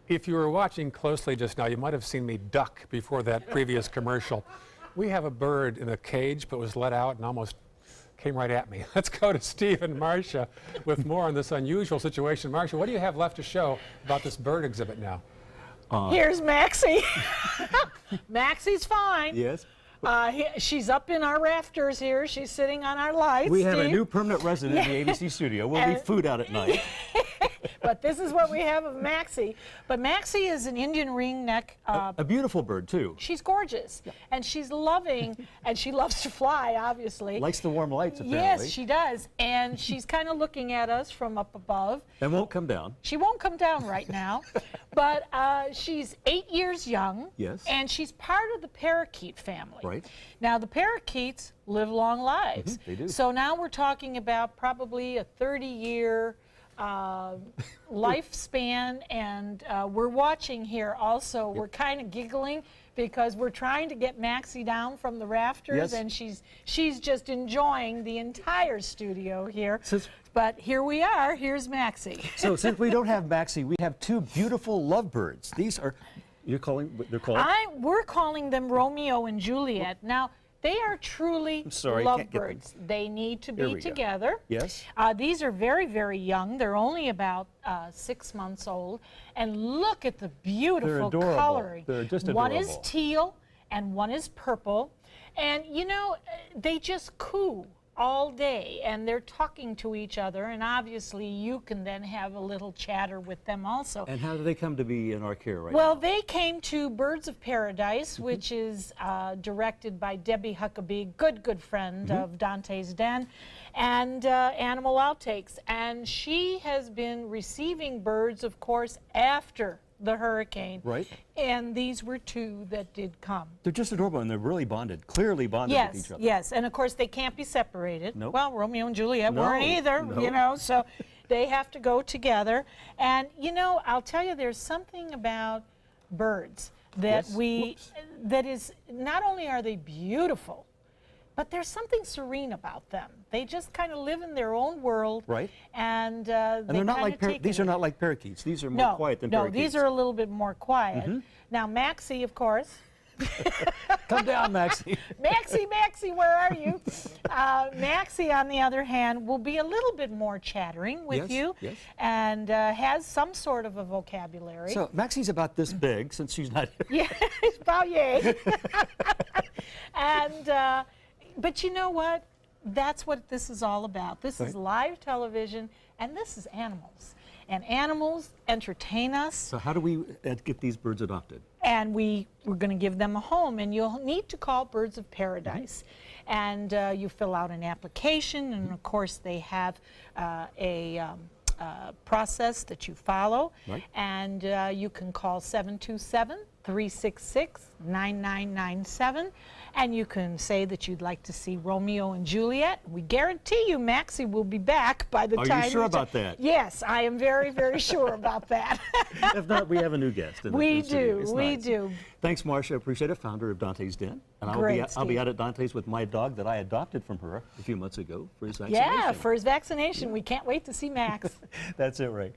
If you were watching closely just now, you might have seen me duck before that previous commercial. We have a bird in a cage, but was let out and almost came right at me. Let's go to Steve and Marcia with more on this unusual situation. Marcia, what do you have left to show about this bird exhibit now? Here's Maxie. Maxie's fine. Yes. She's up in our rafters here. She's sitting on our lights. We have Steve. a new permanent resident in the ABC studio. We'll leave food out at night. But this is what we have of Maxie. But Maxie is an Indian ringneck. A beautiful bird, too. She's gorgeous. Yeah. And she's loving, and she loves to fly, obviously. Likes the warm lights, apparently. Yes, she does. And she's kind of looking at us from up above. And won't come down. She won't come down right now. But she's 8 years young. Yes. And she's part of the parakeet family. Right. Now, the parakeets live long lives. They do. So now we're talking about probably a 30-year lifespan, and we're watching here also. We're kind of giggling because we're trying to get Maxie down from the rafters, and she's just enjoying the entire studio here. But here we are. Here's Maxie. So since we don't have Maxie, we have two beautiful lovebirds. These are, they're called? We're calling them Romeo and Juliet. Now, they are truly lovebirds. They need to be together. Yes. These are very, very young. They're only about 6 months old. And look at the beautiful coloring. They're just adorable. One is teal and one is purple. And, you know, they just coo all day, and they're talking to each other, and obviously you can then have a little chatter with them also. And how do they come to be in our care right now? Well, they came to Birds of Paradise, which is directed by Debbie Huckabee, good friend of Dante's Den, and Animal Outtakes. And she has been receiving birds, of course, after the hurricane. Right. And these were two that did come. They're just adorable, and they're really bonded, clearly bonded with each other. Yes, and of course they can't be separated. Nope. Well, Romeo and Juliet weren't either, you know, so they have to go together. And, you know, I'll tell you, there's something about birds that that is, not only are they beautiful, but there's something serene about them. They just kind of live in their own world. Right. And they're not like these are not like parakeets. These are more quiet than parakeets. No, these are a little bit more quiet. Now, Maxie, of course. Come down, Maxie. Maxie, where are you? Maxie, on the other hand, will be a little bit more chattering with you and has some sort of a vocabulary. So Maxie's about this big, since she's not here. Yeah, it's about yay. And, but you know what? That's what this is all about. This is live television, and this is animals. And animals entertain us. So how do we get these birds adopted? And we're going to give them a home, and you'll need to call Birds of Paradise. And you fill out an application, and of course they have a process that you follow. And you can call 727-366-9997, and you can say that you'd like to see Romeo and Juliet. We guarantee you Maxie will be back by the time. Are you sure about that? Yes, I am very, very sure about that. If not, we have a new guest. We do. Thanks, Marcia. Appreciate it. Founder of Dante's Den. And I'll be out at Dante's with my dog that I adopted from her a few months ago for his vaccination. Yeah, for his vaccination. We can't wait to see Max. That's it, right.